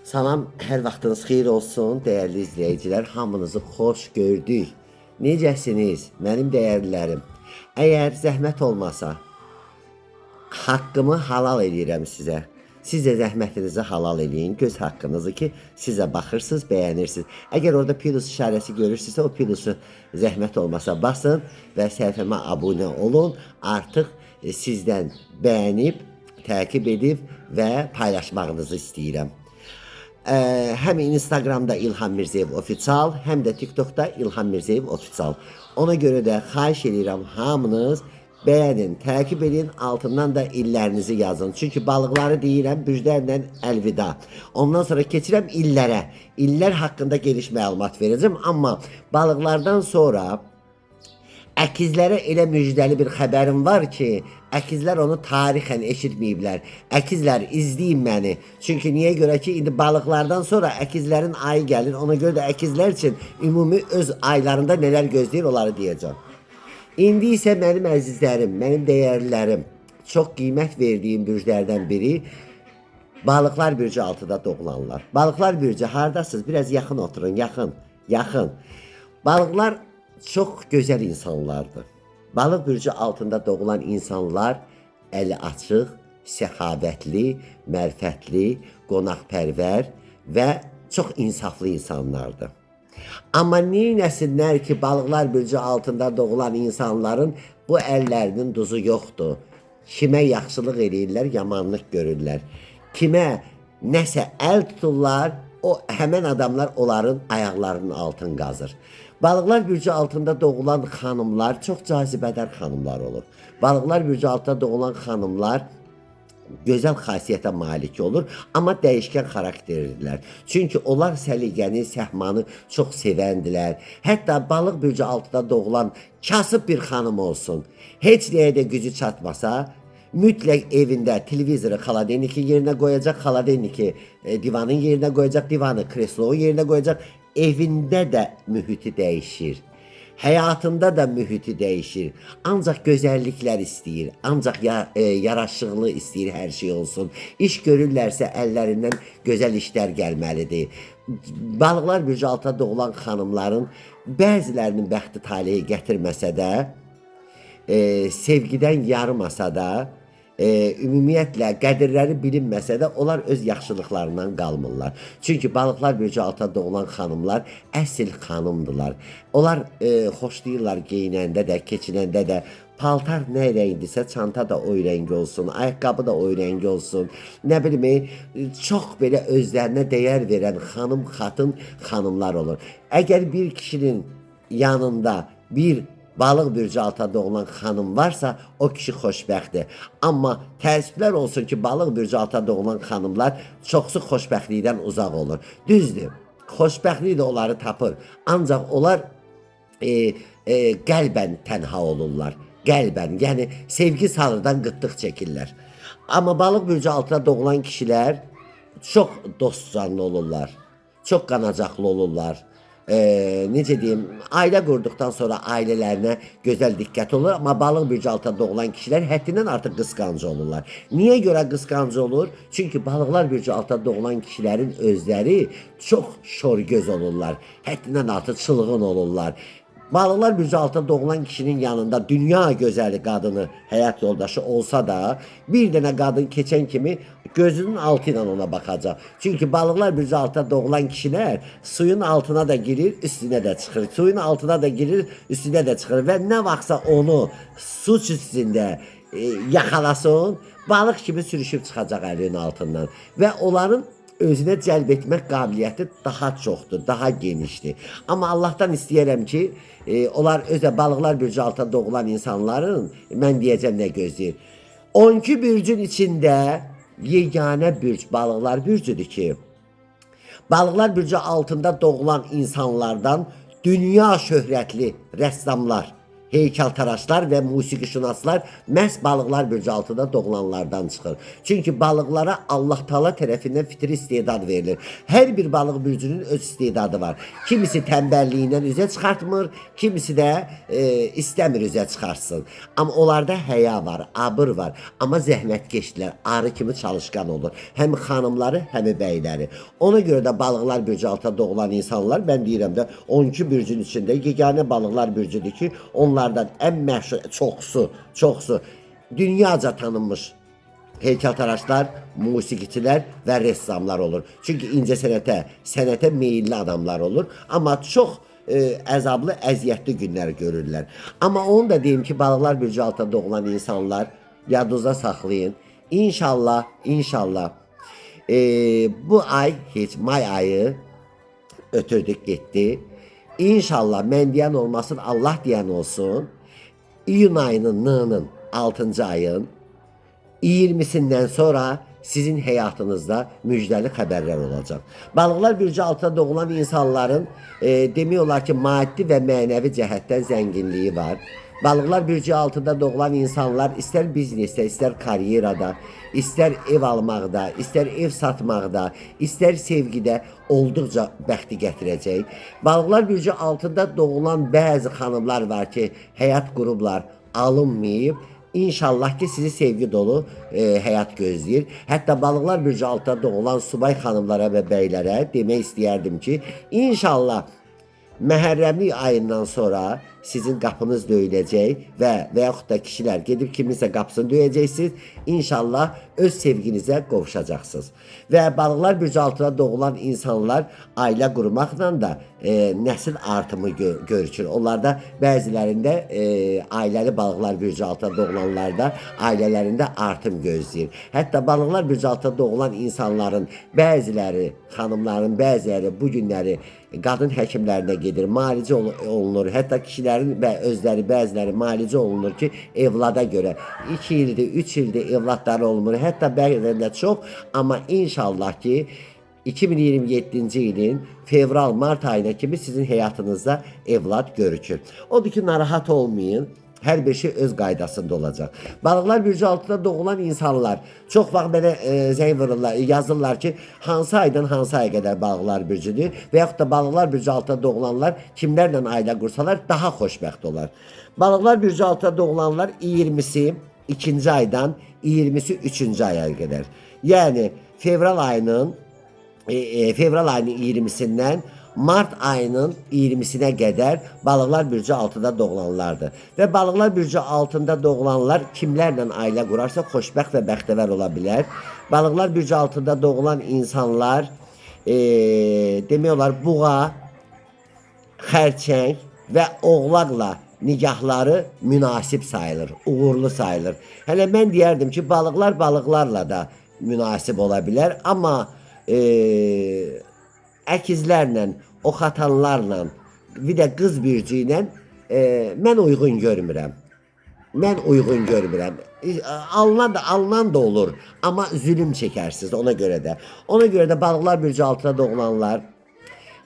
Salam, hər vaxtınız xeyir olsun, dəyərli izləyicilər. Hamınızı xoş gördük. Necəsiniz, mənim dəyərlilərim? Əgər zəhmət olmasa, haqqımı halal edirəm sizə. Siz də zəhmətinizi halal eləyin, göz haqqınızı ki, sizə baxırsınız, bəyənirsiniz. Əgər orada plus işarəsi görürsünüzsə, o plusu zəhmət olmasa basın və səhifəmə abunə olun. Artıq sizdən bəyənib, təqib edib və paylaşmağınızı istəyirəm. Həm Instagramda İlham Mirzəyev Official, həm də TikTokda İlham Mirzəyev Official. Ona görə də xahiş edirəm hamınız bəyənin, təqib edin, altından da illərinizi yazın. Çünki balıqları deyirəm, müjdlərlə əlvida. Ondan sonra keçirəm illərə. İllər haqqında geniş məlumat verəcəm, amma balıqlardan sonra əkizlərə elə müjdəli bir xəbərim var ki, əkizlər onu tarixən eşitməyiblər. Əkizlər, izləyin məni. Çünki niyə görə ki, indi balıqlardan sonra əkizlərin ayı gəlir. Ona görə də əkizlər üçün ümumi öz aylarında nələr gözləyir, onları deyəcəm. İndi isə mənim əzizlərim, mənim dəyərlilərim, çox qiymət verdiyim bürclərdən biri balıqlar bürcü altıda doğulanlar. Balıqlar bürcü hardasınız? Biraz yaxın oturun, yaxın. Balıqlar çox gözəl insanlardır. Balıq bürcü altında doğulan insanlar əli açıq, səxavətli, mərfətli, qonaqpərvər və çox insaflı insanlardır. Amma neynəsinlər ki, balıqlar bürcü altında doğulan insanların bu əllərinin duzu yoxdur. Kimə yaxşılıq eləyirlər, yamanlıq görürlər. Kimə nəsə əl tuturlar, o həmən adamlar onların ayaqlarının altını qazır. Balıqlar bürcü altında doğulan xanımlar çox cazibədar xanımlar olur. Balıqlar bürcü altında doğulan xanımlar gözəl xasiyyətə malik olur, amma dəyişkən xarakterlidirlər. Çünki onlar səliqəni, səhmanı çox sevəndilər. Hətta balıq bürcü altında doğulan kasıb bir xanım olsun, heç nəyə də gücü çatmasa, mütləq evində televizoru xaladeniki yerinə qoyacaq, xaladeniki divanın yerinə qoyacaq, divanı kreslonun yerinə qoyacaq. Evində də mühiti dəyişir. Həyatında da mühiti dəyişir. Ancaq gözəlliklər istəyir. Ancaq yaraşıqlı istəyir hər şey olsun. İş görürlərsə əllərindən gözəl işlər gəlməlidir. Balıqlar bürcü altında doğulan xanımların bəzilərinin bəxti taleyi gətirməsə də, sevgidən yarımasa da, ümumiyyətlə qədirləri bilinməsə də onlar öz yaxşılıqlarından qalmırlar. Çünki balıqlar bürcü altında doğulan xanımlar əsl xanımdırlar. Onlar xoşlayırlar geyinəndə də, keçinəndə də. Paltar nə rəngdirsə, çanta da o rəng olsun, ayaqqabı da o rəng olsun. Nə bilim, çox belə özlərinə dəyər verən xanım, xatın xanımlar olur. Əgər bir kişinin yanında bir balıq bürcü altında doğulan xanım varsa, o kişi xoşbəxtdir. Amma təəssüflər olsun ki, balıq bürcü altında doğulan xanımlar çoxsu xoşbəxtlikdən uzaq olur. Düzdür, xoşbəxtlik də onları tapır. Ancaq onlar qəlbən tənha olurlar. Qəlbən, yəni sevgi salırdan qıtlıq çəkirlər. Amma balıq bürcü altında doğulan kişilər çox dost canlı olurlar. Çox qanacaqlı olurlar. Necə deyim, ailə qurduqdan sonra ailələrinə gözəl diqqət olur, amma balıq bürcü altında doğulan kişilər həddindən artıq qısqancı olurlar. Niyə görə qısqancı olur? Çünki balıqlar bürcü altında doğulan kişilərin özləri çox şorgöz olurlar, həddindən artıq çılğın olurlar. Balıqlar bürcü altında doğulan kişinin yanında dünya gözəli qadını, həyat yoldaşı olsa da, bir dənə qadın keçən kimi gözünün altı ilə ona baxacaq. Çünki balıqlar bürcü altında doğulan kişilər suyun altına da girir, üstünə də çıxır. Suyun altına da girir, üstünə də çıxır. Və nə vaxtsa onu su üstündə yaxalasın, balıq kimi sürüşüb çıxacaq əlinin altından. Və onların özünə cəlb etmək qabiliyyəti daha çoxdur, daha genişdir. Amma Allahdan istəyərəm ki, onlar özə balıqlar bürcü altında doğulan insanların, mən deyəcəm nə gözləyir. 12 bürcün içində yeganə bürc balıqlar bürcüdür ki, balıqlar bürcü altında doğulan insanlardan dünya şöhrətli rəssamlar, heykeltaraşlar ve musiqişünaslar məhz balıqlar bürcü altında doğulanlardan çıxır. Çünki balıqlara Allah Taala tərəfindən fitri istedad verilir. Hər bir balıq bürcünün öz istedadı var. Kimisi tənbəlliyindən üzə çıxartmır, kimisi də istəmir üzə çıxartsın. Amma onlarda həya var, abır var. Amma zəhmətkeşdirlər, arı kimi çalışqan olur. Həm xanımları, həm bəyləri. Ona görə də balıqlar bürcü altında doğulan insanlar, mən deyirəm də 12 bürcün içində yeganə balıqlar bürcüdür ki, onlardan ən məşhur, çoxsu dünyaca tanınmış heykeltaraşlar, musiqiçilər və ressamlar olur. Çünki sənətə meyilli adamlar olur. Amma çox əzablı, əziyyətli günlər görürlər. Amma onu da deyim ki, balıqlar bürcü altında doğulan insanlar yadınızda saxlayın. İnşallah bu ay heç may ayı ötürdük getdi. İnşallah mən deyən olmasın, Allah deyən olsun. İyun ayının nının 6-cı ayın 20'sindən sonra sizin həyatınızda müjdəli xəbərlər olacaq. Balıqlar bürcü altında doğulan insanların demək olar ki, maddi və mənəvi cəhətdən zənginliyi var. Balıqlar bürcü altında doğulan insanlar istər biznesdə, istər karyerada, istər ev almaqda, istər ev satmaqda, istər sevgidə olduqca bəxti gətirəcək. Balıqlar bürcü altında doğulan bəzi xanımlar var ki, həyat qurublar, alınmayıb. İnşallah ki sizi sevgi dolu həyat gözləyir. Hətta balıqlar bürcü altında doğulan subay xanımlara və bəylərə demək istəyərdim ki, inşallah Məhərrəmlik ayından sonra sizin qapınız döyüləcək və yaxud da kişilər gedib kiminsə qapısını döyəcəksiniz. İnşallah öz sevginizə qovuşacaqsınız. Və balıqlar bürcü altında doğulan insanlar ailə qurmaqla da nəsil artımı görükür. Onlarda bəzilərində ailəli balıqlar bürcü altında doğulanlarda ailələrində artım gözləyir. Hətta balıqlar bürcü altında doğulan insanların bəziləri, xanımların bəziləri bu günləri qadın həkimlərinə gedir, müalicə olunur. Hətta kişilərin özləri bəziləri müalicə olunur ki, evlada görə 2 ildir, 3 ildir evladları olmur. Hətta bəzilərində çox, amma inşallah ki 2027-ci ilin fevral-mart ayına kimi sizin həyatınızda evlad görükür. Odur ki, narahat olmayın. Hər bir şey öz qaydasında olacaq. Balıqlar bürcü altında doğulan insanlar çox vaxt mənə zəng vururlar, yazırlar ki, hansı aydan hansı aya qədər balıqlar bürcüdür və yaxud da balıqlar bürcü altında doğulanlar kimlərlə ailə qursalar daha xoşbəxt olar. Balıqlar bürcü altında doğulanlar 20'si 2-ci aydan 20'si 3-cü aya qədər. Yəni fevral ayının 20'sindən Mart ayının 20'sine qədər balıqlar bürcü altında doğulanlardır. Və balıqlar bürcü altında doğulanlar kimlərlə ailə qurarsa xoşbəxt və bəxtəvər ola bilər. Balıqlar bürcü altında doğulan insanlar demək olar buğa, xərçəng və oğlaqla nigahları münasib sayılır, uğurlu sayılır. Hələ mən deyərdim ki, balıqlarla da münasib ola bilər, amma əkizlərlə, oxatanlarla, bir də qız bürcü ilə mən uyğun görmürəm. Alınan da olur, amma zülüm çəkərsiniz ona görə də. Ona görə də balıqlar bürcü altında doğulanlar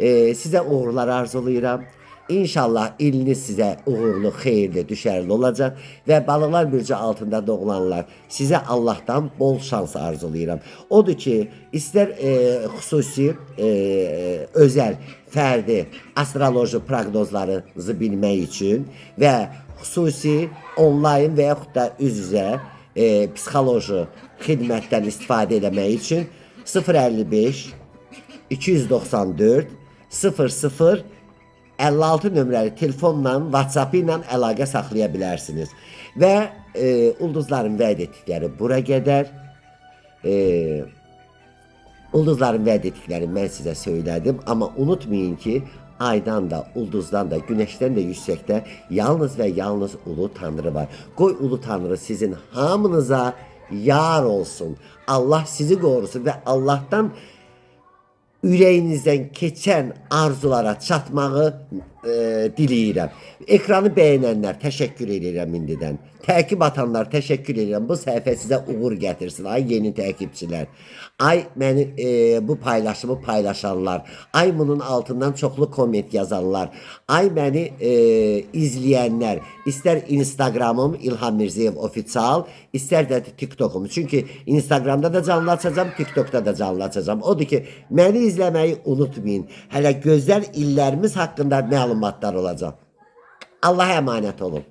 sizə uğurlar arzulayıram. İnşallah iliniz sizə uğurlu, xeyirli, düşərli olacaq və balıqlar bürcü altında doğulanlar sizə Allahdan bol şans arzulayıram. Odur ki, istər xüsusi, özəl, fərdi astroloji proqnozlarınızı bilmək üçün və xüsusi, onlayn və yaxud da üz-üzə psixoloji xidmətdən istifadə eləmək üçün 055 294 00 56 nömrəli telefonla, WhatsApp ilə əlaqə saxlaya bilərsiniz. Və ulduzların vəd etdikləri bura qədər. Ulduzların vəd etdiklərini mən sizə söylədim. Amma unutmayın ki, aydan da, ulduzdan da, güneşdən də yüksəkdə yalnız və yalnız Ulu Tanrı var. Qoy Ulu Tanrı sizin hamınıza yar olsun. Allah sizi qorusun və Allahdan ürəyinizdən keçən arzulara çatmağı diləyirəm. Ekranı bəyənənlər təşəkkür edirəm indidən. Təqib atanlar təşəkkür edirəm. Bu səhifə sizə uğur gətirsin. Ay yeni təqibçilər. Ay məni bu paylaşımı paylaşanlar. Ay bunun altından çoxlu komment yazanlar. Ay məni izləyənlər. İstər Instagramım İlham Mirzəyev Official, istər də TikTokum. Çünki Instagramda da canlı açacağam, TikTokda da canlı açacağam. Odur ki, məni izləməyi unutmayın. Hələ gözəl illərimiz haqqında məlumatlar olacaq. Allah'a emanet olun.